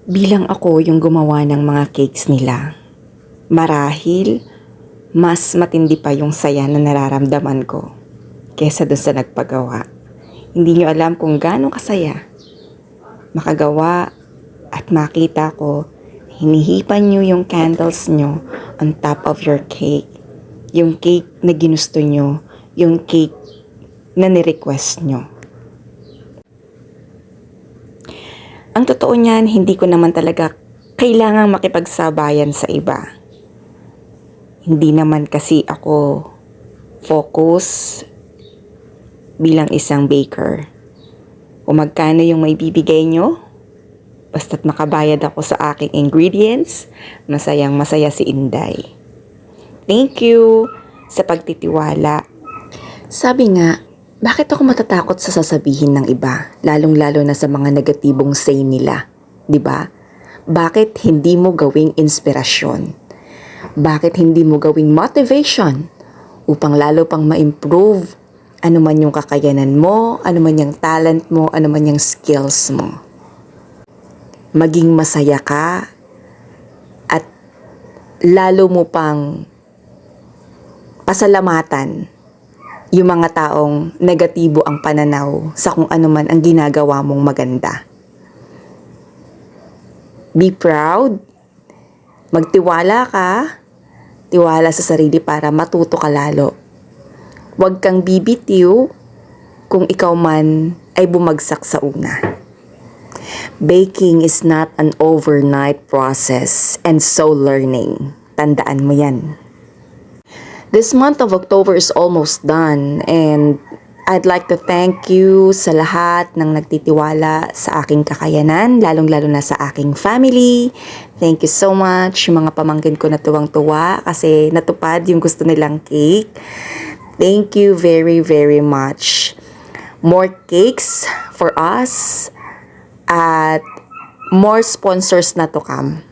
Bilang ako yung gumawa ng mga cakes nila, marahil mas matindi pa yung saya na nararamdaman ko kesa doon sa nagpagawa. Hindi nyo alam kung gaano kasaya makagawa at makita ko hinihipan nyo yung candles nyo on top of your cake. Yung cake na ginusto nyo, yung cake na nirequest nyo. Ang totoo niyan, hindi ko naman talaga kailangang makipagsabayan sa iba. Hindi naman kasi ako focus bilang isang baker. Kung magkano yung may bibigay nyo, basta't makabayad ako sa aking ingredients, masayang masaya si Inday. Thank you sa pagtitiwala. Sabi nga, bakit ako matatakot sa sasabihin ng iba, lalong-lalo na sa mga negatibong say nila, 'di ba? Bakit hindi mo gawing inspirasyon? Bakit hindi mo gawing motivation upang lalo pang ma-improve ano man yung kakayanan mo, ano man yung talent mo, ano man yung skills mo? Maging masaya ka at lalo mo pang pasalamatan yung mga taong negatibo ang pananaw sa kung ano man ang ginagawa mong maganda. Be proud. Magtiwala ka. Tiwala sa sarili para matuto ka lalo. Huwag kang bibitiw kung ikaw man ay bumagsak sa una. Baking is not an overnight process and so learning. Tandaan mo yan. This month of October is almost done and I'd like to thank you sa lahat ng nagtitiwala sa aking kakayanan, lalong-lalo na sa aking family. Thank you so much, yung mga pamangkin ko na tuwang-tuwa kasi natupad yung gusto nilang cake. Thank you very, very much. More cakes for us at more sponsors na to come.